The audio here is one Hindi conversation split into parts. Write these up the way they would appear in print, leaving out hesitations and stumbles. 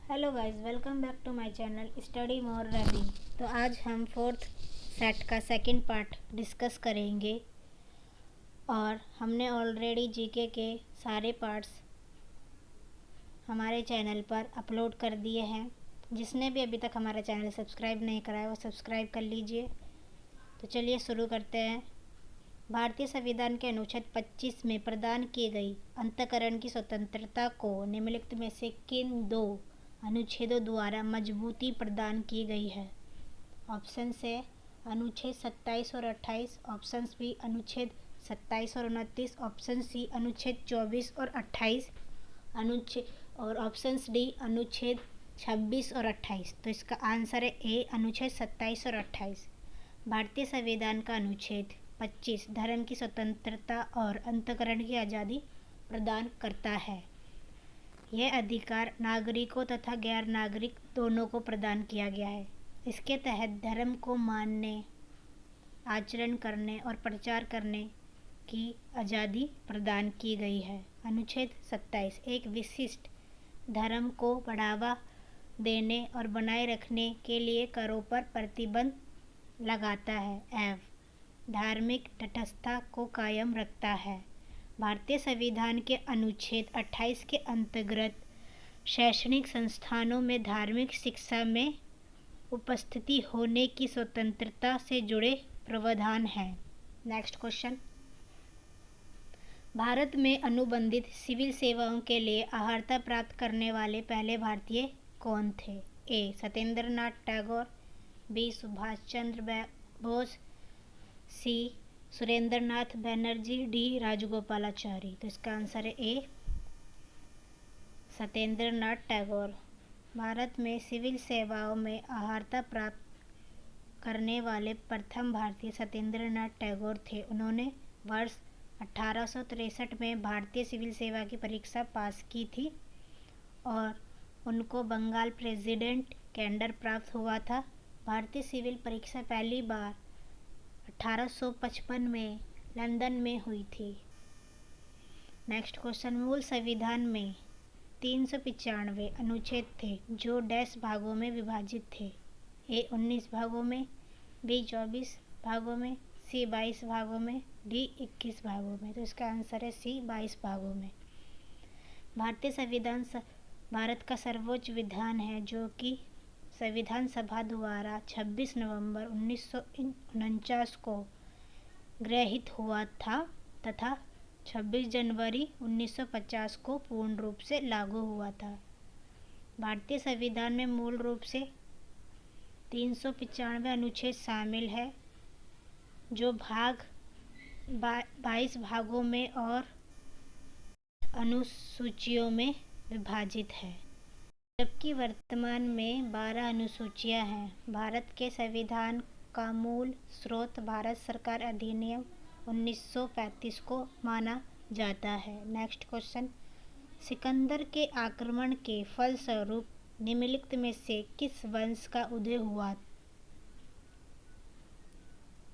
Hello guys, welcome back to my channel study more Ravi. तो आज हम फोर्थ सेट का सेकंड पार्ट डिस्कस करेंगे और हमने ऑलरेडी जीके के सारे पार्ट्स हमारे चैनल पर अपलोड कर दिए हैं। जिसने भी अभी तक हमारा चैनल सब्सक्राइब नहीं करा है वो सब्सक्राइब कर लीजिए। तो चलिए शुरू करते हैं। भारतीय संविधान के अनुच्छेद 25 में प्रदान की गई अंतःकरण की स्वतंत्रता को निम्नलिखित में से किन दो अनुच्छेदों द्वारा मजबूती प्रदान की गई है? ऑप्शन से अनुच्छेद 27 और 28, ऑप्शन बी अनुच्छेद 27 और 29, ऑप्शन सी अनुच्छेद 24 और 28 अनुच्छेद और ऑप्शन डी अनुच्छेद 26 और 28। तो इसका आंसर है ए अनुच्छेद 27 और 28। भारतीय संविधान का अनुच्छेद 25 धर्म की स्वतंत्रता और अंतःकरण की आज़ादी प्रदान करता है। यह अधिकार नागरिकों तथा गैर नागरिक दोनों को प्रदान किया गया है। इसके तहत धर्म को मानने, आचरण करने और प्रचार करने की आज़ादी प्रदान की गई है। अनुच्छेद 27 एक विशिष्ट धर्म को बढ़ावा देने और बनाए रखने के लिए करों पर प्रतिबंध लगाता है एवं धार्मिक तटस्थता को कायम रखता है। भारतीय संविधान के अनुच्छेद 28 के अंतर्गत शैक्षणिक संस्थानों में धार्मिक शिक्षा में उपस्थिति होने की स्वतंत्रता से जुड़े प्रावधान हैं। नेक्स्ट क्वेश्चन, भारत में अनुबंधित सिविल सेवाओं के लिए अर्हता प्राप्त करने वाले पहले भारतीय कौन थे? ए सत्येंद्र नाथ टैगोर, बी सुभाष चंद्र बोस, सी सुरेंद्र नाथ बनर्जी, डी राजगोपालाचारी। तो इसका आंसर है ए सत्येंद्र नाथ टैगोर। भारत में सिविल सेवाओं में अर्हता प्राप्त करने वाले प्रथम भारतीय सत्येंद्र नाथ टैगोर थे। उन्होंने वर्ष 1863 में भारतीय सिविल सेवा की परीक्षा पास की थी और उनको बंगाल प्रेसिडेंट कैडर प्राप्त हुआ था। भारतीय सिविल परीक्षा पहली बार 1855 में लंदन में हुई थी। नेक्स्ट क्वेश्चन, मूल संविधान में 395 अनुच्छेद थे जो डैश भागों में विभाजित थे? ए 19 भागों में, बी 24 भागों में, सी 22 भागों में, डी 21 भागों में। तो इसका आंसर है सी 22 भागों में। भारतीय संविधान भारत का सर्वोच्च विधान है जो कि संविधान सभा द्वारा 26 नवंबर 1949 को गृहीत हुआ था तथा 26 जनवरी 1950 को पूर्ण रूप से लागू हुआ था। भारतीय संविधान में मूल रूप से 395 अनुच्छेद शामिल है जो भाग 22 भागों में और अनुसूचियों में विभाजित है, जबकि वर्तमान में 12 अनुसूचियां हैं। भारत के संविधान का मूल स्रोत भारत सरकार अधिनियम 1935 को माना जाता है। नेक्स्ट क्वेश्चन, सिकंदर के आक्रमण के फलस्वरूप निम्नलिखित में से किस वंश का उदय हुआ?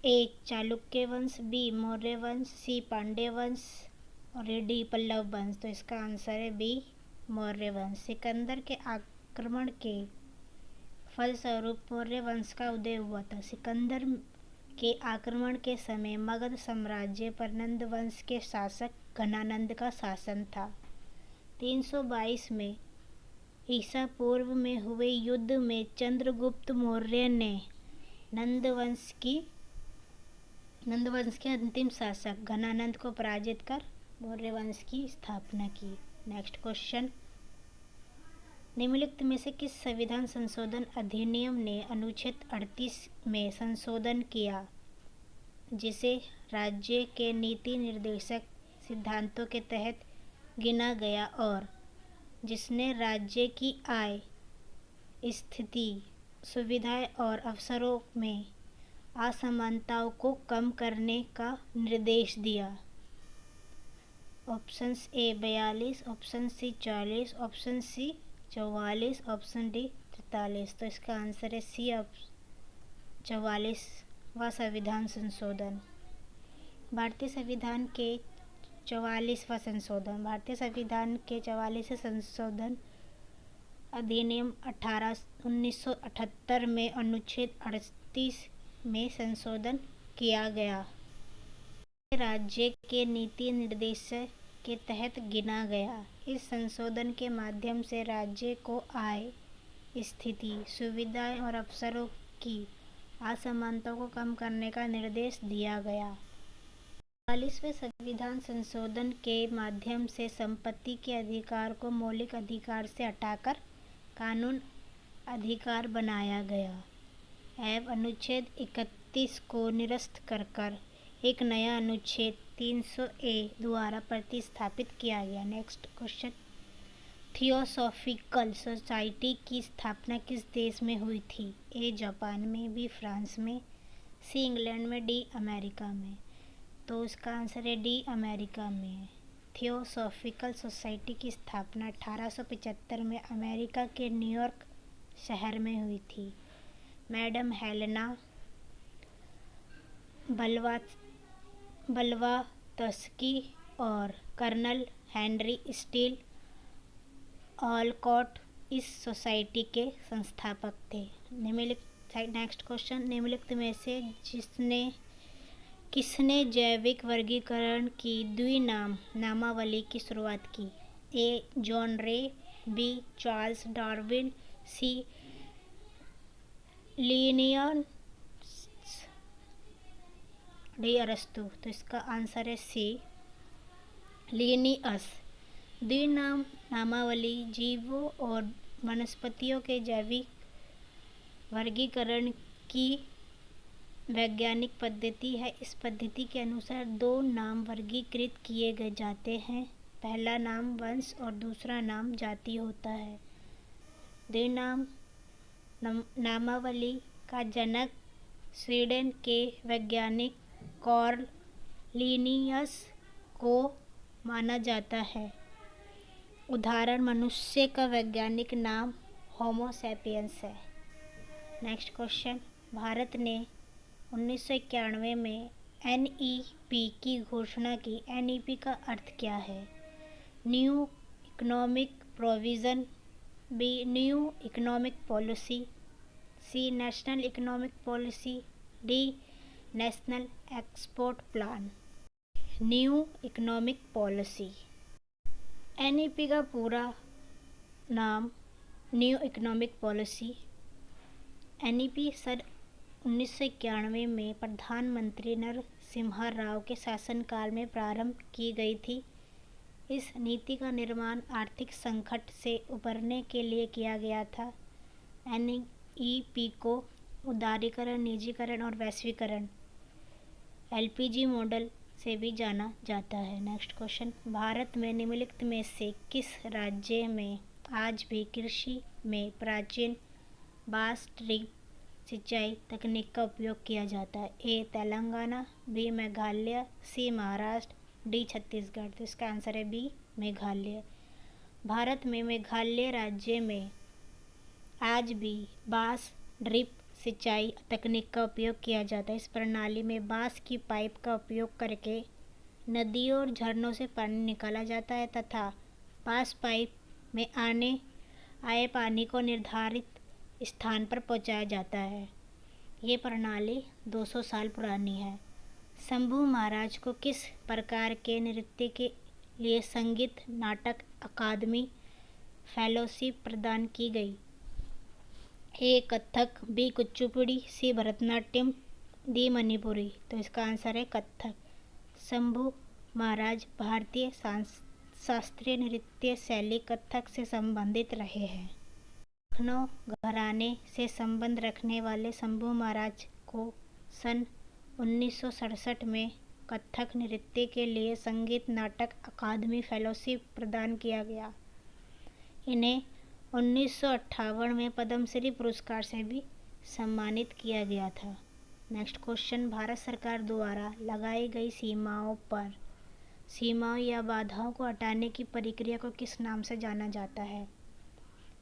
ए चालुक्य वंश, बी मौर्य वंश, सी पांड्य वंश और डी पल्लव वंश। तो इसका आंसर है बी मौर्य वंश। सिकंदर के आक्रमण के फलस्वरूप मौर्य वंश का उदय हुआ था। सिकंदर के आक्रमण के समय मगध साम्राज्य पर नंद वंश के शासक घनानंद का शासन था। 322 में ईसा पूर्व में हुए युद्ध में चंद्रगुप्त मौर्य ने नंद वंश के अंतिम शासक घनानंद को पराजित कर मौर्य वंश की स्थापना की। नेक्स्ट क्वेश्चन, निम्नलिखित में से किस संविधान संशोधन अधिनियम ने अनुच्छेद 38 में संशोधन किया जिसे राज्य के नीति निर्देशक सिद्धांतों के तहत गिना गया और जिसने राज्य की आय, स्थिति, सुविधाएं और अवसरों में असमानताओं को कम करने का निर्देश दिया? Option A 42, option C 40, option C 44, option D 43। तो इसका आंसर है सी 44वां संविधान संशोधन। भारतीय संविधान के 44वां संशोधन। भारतीय संविधान के 44वें संशोधन अधिनियम 1978 में अनुच्छेद 38 में संशोधन किया गया। राज्य के नीति निर्देश के तहत गिना गया। इस संशोधन के माध्यम से राज्य को आय, स्थिति, सुविधाएं और अवसरों की असमानता को कम करने का निर्देश दिया गया। 44वें संविधान संशोधन के माध्यम से संपत्ति के अधिकार को मौलिक अधिकार से हटाकर कानून अधिकार बनाया गया एवं अनुच्छेद 31 को निरस्त कर एक नया अनुच्छेद 300A द्वारा प्रतिस्थापित किया गया। नेक्स्ट क्वेश्चन, थियोसॉफिकल सोसाइटी की स्थापना किस देश में हुई थी? ए जापान में, बी फ्रांस में, सी इंग्लैंड में, डी अमेरिका में। तो इसका आंसर है डी अमेरिका में है। थियोसॉफिकल सोसाइटी की स्थापना 1875 में अमेरिका के न्यूयॉर्क शहर में हुई थी। मैडम हेलेना ब्लावात्स्की और कर्नल हेनरी स्टील ऑलकॉट इस सोसाइटी के संस्थापक थे। नेक्स्ट क्वेश्चन, निम्नलिखित में से किसने जैविक वर्गीकरण की नामावली की शुरुआत की? A John Ray, B Charles Darwin, C Linnaeus, D अरस्तु। तो इसका आंसर है सी लिनियस। नामावली जीवों और वनस्पतियों के जैविक वर्गीकरण की वैज्ञानिक पद्धति है। इस पद्धति के अनुसार दो नाम वर्गीकृत किए गए जाते हैं। पहला नाम वंश और दूसरा नाम जाति होता है। नामावली का जनक स्वीडन के वैज्ञानिक कार्ल लिनियस को माना जाता है। उदाहरण, मनुष्य का वैज्ञानिक नाम होमो सैपियंस है। नेक्स्ट क्वेश्चन, भारत ने 1991 में NEP की घोषणा की। NEP का अर्थ क्या है? New economic provision, B new economic policy, C national economic policy, D national export plan. New economic policy. NEP का पूरा नाम न्यू इकोनॉमिक पॉलिसी। NEP सन 1991 में प्रधानमंत्री नरसिम्हा राव के शासनकाल में प्रारंभ की गई थी। इस नीति का निर्माण आर्थिक संकट से उबरने के लिए किया गया था। NEP को उदारीकरण, निजीकरण और वैश्वीकरण LPG मॉडल से भी जाना जाता है। नेक्स्ट क्वेश्चन, भारत में निम्नलिखित में से किस राज्य में आज भी कृषि में प्राचीन बांस ड्रिप सिंचाई तकनीक का उपयोग किया जाता है? ए तेलंगाना, बी मेघालय, सी महाराष्ट्र, डी छत्तीसगढ़। तो इसका आंसर है बी मेघालय। भारत में मेघालय राज्य में आज भी बांस ड्रिप सिंचाई तकनीक का उपयोग किया जाता है। इस प्रणाली में बांस की पाइप का उपयोग करके नदियों और झरनों से पानी निकाला जाता है तथा बांस पाइप में आए पानी को निर्धारित स्थान पर पहुंचाया जाता है। ये प्रणाली 200 साल पुरानी है। शंभू महाराज को किस प्रकार के नृत्य के लिए संगीत नाटक अकादमी फेलोशिप प्रदान की गई? ए कथक, बी कुचिपुड़ी, सी भरतनाट्यम, डी मणिपुरी। तो इसका आंसर है कथक। शंभू महाराज भारतीय शास्त्रीय नृत्य शैली कथक से संबंधित रहे हैं। लखनऊ घराने से संबंध रखने वाले शंभू महाराज को सन 1967 में कथक नृत्य के लिए संगीत नाटक अकादमी फेलोशिप प्रदान किया गया। इन्हें 1958 में पद्मश्री पुरस्कार से भी सम्मानित किया गया था। नेक्स्ट क्वेश्चन, भारत सरकार द्वारा लगाई गई सीमाओं या बाधाओं को हटाने की प्रक्रिया को किस नाम से जाना जाता है?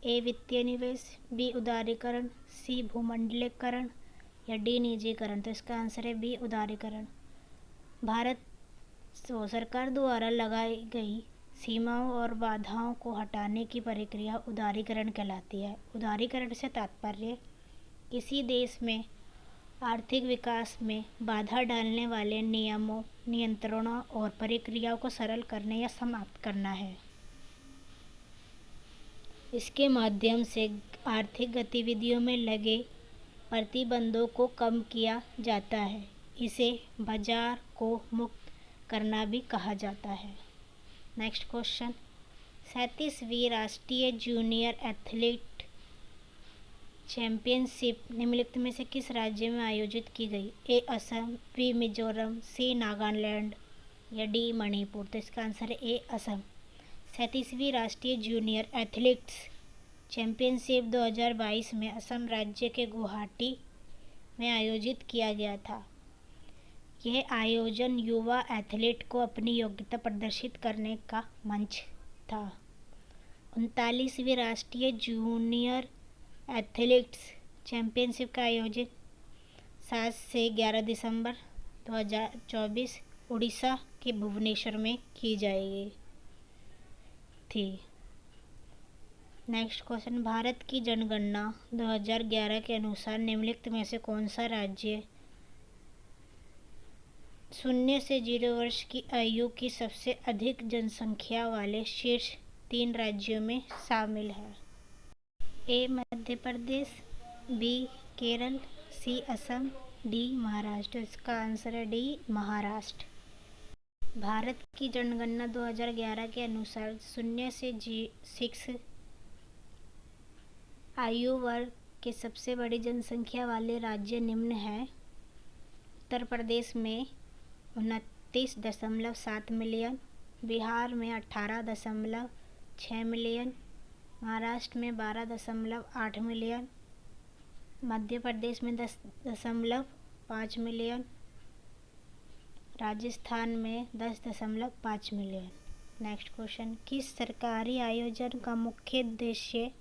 ए वित्तीय निवेश, बी उदारीकरण, सी भूमंडलीकरण या डी निजीकरण। तो इसका आंसर है बी उदारीकरण। भारत सरकार द्वारा लगाई गई सीमाओं और बाधाओं को हटाने की प्रक्रिया उदारीकरण कहलाती है। उदारीकरण से तात्पर्य किसी देश में आर्थिक विकास में बाधा डालने वाले नियमों, नियंत्रणों और प्रक्रियाओं को सरल करने या समाप्त करना है। इसके माध्यम से आर्थिक गतिविधियों में लगे प्रतिबंधों को कम किया जाता है। इसे बाजार को मुक्त करना भी कहा जाता है। नेक्स्ट क्वेश्चन, 37वीं राष्ट्रीय जूनियर एथलीट चैंपियनशिप निम्नलिखित में से किस राज्य में आयोजित की गई? ए असम, बी मिजोरम, सी नागालैंड या डी मणिपुर। तो इसका आंसर है ए असम। 37वीं राष्ट्रीय जूनियर एथलीट्स चैंपियनशिप 2022 में असम राज्य के गुवाहाटी में आयोजित किया गया था। यह आयोजन युवा एथलीट को अपनी योग्यता प्रदर्शित करने का मंच था। 39वीं राष्ट्रीय जूनियर एथलीट्स चैंपियनशिप का आयोजन 7 से 11 दिसंबर 2024 उड़ीसा के भुवनेश्वर में की जाएगी थी। नेक्स्ट क्वेश्चन, भारत की जनगणना 2011 के अनुसार निम्नलिखित में से कौन सा राज्य 0 से 0 वर्ष की आयु की सबसे अधिक जनसंख्या वाले शीर्ष 3 राज्यों में शामिल है? ए मध्य प्रदेश, बी केरल, सी असम, डी महाराष्ट्र। इसका आंसर है डी महाराष्ट्र। भारत की जनगणना 2011 के अनुसार 0 से 6 आयु वर्ग के सबसे बड़ी जनसंख्या वाले राज्य निम्न हैं। उत्तर प्रदेश में 29.7 मिलियन, बिहार में 18.6 मिलियन, महाराष्ट्र में 12.8 मिलियन, मध्य प्रदेश में 10.5 मिलियन, राजस्थान में 10.5 मिलियन। नेक्स्ट क्वेश्चन, किस सरकारी आयोजन का मुख्य उद्देश्य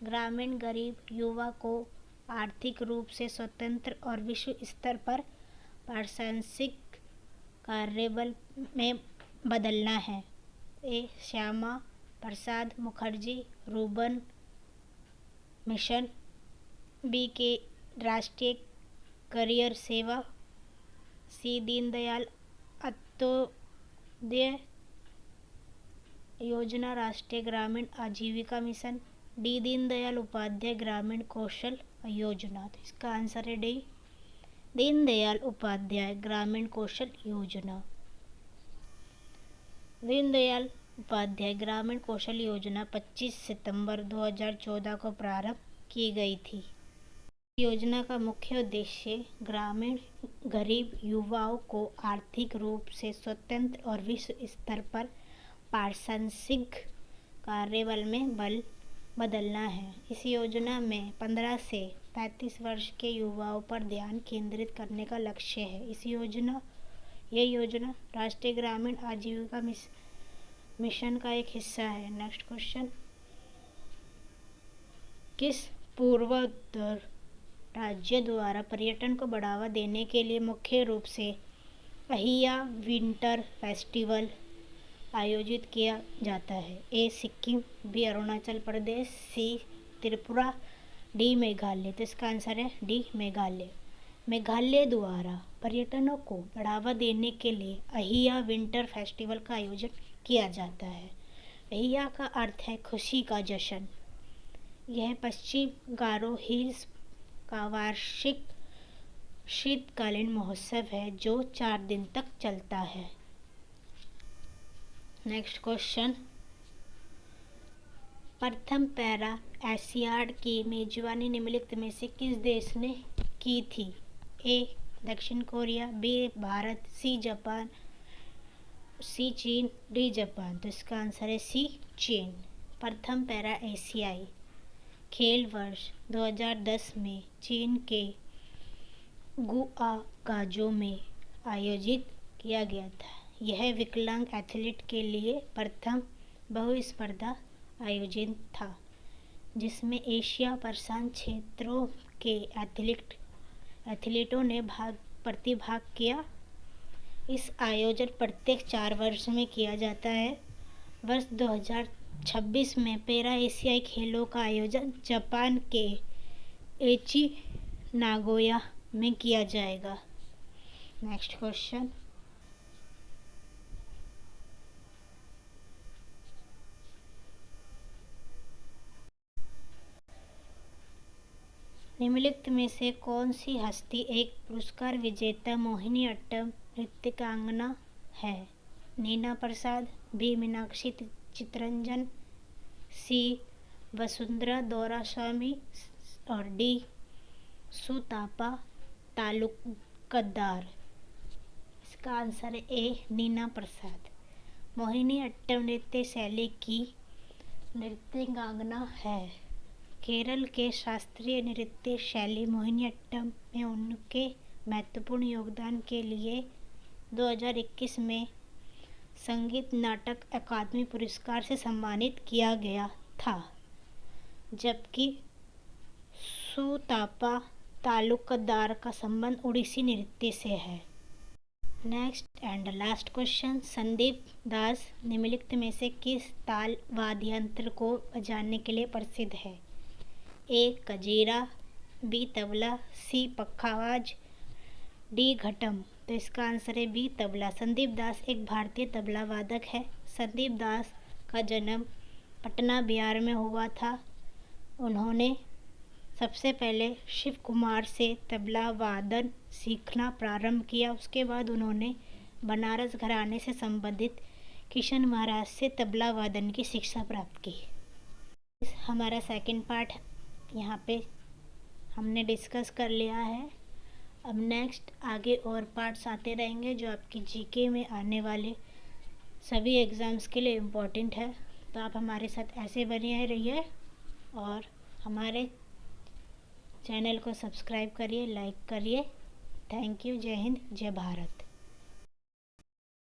ग्रामीण गरीब युवा को आर्थिक रूप से स्वतंत्र और विश्व स्तर पर प्रासंगिक कार्यबल में बदलना है? ए Shyama Prasad Mukherjee rurban mission, B के राष्ट्रीय करियर सेवा, सी दीनदयाल अंत्योदय योजना राष्ट्रीय ग्रामीण आजीविका मिशन, डी दीनदयाल उपाध्याय ग्रामीण कौशल योजना। तो इसका आंसर है डी दीनदयाल उपाध्याय ग्रामीण कौशल योजना। दीनदयाल उपाध्याय ग्रामीण कौशल योजना 25 सितंबर 2014 को प्रारंभ की गई थी। योजना का मुख्य उद्देश्य ग्रामीण गरीब युवाओं को आर्थिक रूप से स्वतंत्र और विश्व स्तर पर प्रासंगिक कार्यबल में बदलना है। इस योजना में 15 से 35 वर्ष के युवाओं पर ध्यान केंद्रित करने का लक्ष्य है। यह योजना राष्ट्रीय ग्रामीण आजीविका मिशन का एक हिस्सा है। नेक्स्ट क्वेश्चन, किस पूर्वोत्तर राज्य द्वारा पर्यटन को बढ़ावा देने के लिए मुख्य रूप से अहिया विंटर फेस्टिवल आयोजित किया जाता है? ए सिक्किम, बी अरुणाचल प्रदेश, सी त्रिपुरा, डी मेघालय। तो इसका आंसर है डी मेघालय। मेघालय द्वारा पर्यटनों को बढ़ावा देने के लिए अहिया विंटर फेस्टिवल का आयोजन किया जाता है। अहिया का अर्थ है खुशी का जश्न। यह पश्चिम गारो हिल्स का वार्षिक शीतकालीन महोत्सव है जो 4 दिन तक चलता है। नेक्स्ट क्वेश्चन, प्रथम पैरा एशियाड की मेजबानी निम्नलिखित में से किस देश ने की थी? ए दक्षिण Korea, B Bharat, C Japan, C चीन, डी जापान। तो इसका आंसर है सी चीन। प्रथम पैरा एशियाई खेल वर्ष 2010 में चीन के गुआंगझो में आयोजित किया गया था। यह विकलांग एथलीट के लिए प्रथम बहुस्पर्धा आयोजन था जिसमें एशिया प्रशांत क्षेत्रों के एथलीटों ने प्रतिभाग किया। इस आयोजन प्रत्येक 4 वर्ष में किया जाता है वर्ष 2026 में पैरा एशियाई खेलों का आयोजन जापान के एची नागोया में किया जाएगा। नेक्स्ट क्वेश्चन, निम्नलिखित में से कौन सी हस्ती एक पुरस्कार विजेता मोहिनीअट्टम नृत्यकांगना है? नीना प्रसाद, बी मीनाक्षी चितरंजन, सी वसुंधरा दौरास्वामी और डी सुतापा तालुकदार। इसका आंसर है ए नीना प्रसाद। मोहिनीअट्टम नृत्य शैली की नृत्यकांगना है। केरल के शास्त्रीय नृत्य शैली मोहिनीअट्टम में उनके महत्वपूर्ण योगदान के लिए 2021 में संगीत नाटक अकादमी पुरस्कार से सम्मानित किया गया था, जबकि सुतापा तालुकदार का संबंध ओडिसी नृत्य से है। Next and last question, Sandeep Das निम्नलिखित में से किस ताल वाद्ययंत्र को बजाने के लिए प्रसिद्ध है? ए कजीरा, बी तबला, सी पखावाज, डी घटम। तो इसका आंसर है बी तबला। संदीप दास एक भारतीय तबला वादक है। संदीप दास का जन्म पटना बिहार में हुआ था। उन्होंने सबसे पहले शिव कुमार से तबला वादन सीखना प्रारंभ किया। उसके बाद उन्होंने बनारस घराने से संबंधित किशन महाराज से तबला वादन की शिक्षा प्राप्त की। हमारा सेकंड पार्ट यहाँ पे हमने डिस्कस कर लिया है। अब नेक्स्ट आगे और पार्ट्स आते रहेंगे जो आपकी जीके में आने वाले सभी एग्ज़ाम्स के लिए इम्पोर्टेंट है। तो आप हमारे साथ ऐसे बने रहिए और हमारे चैनल को सब्सक्राइब करिए, लाइक करिए। Thank you. जय हिंद, जय भारत।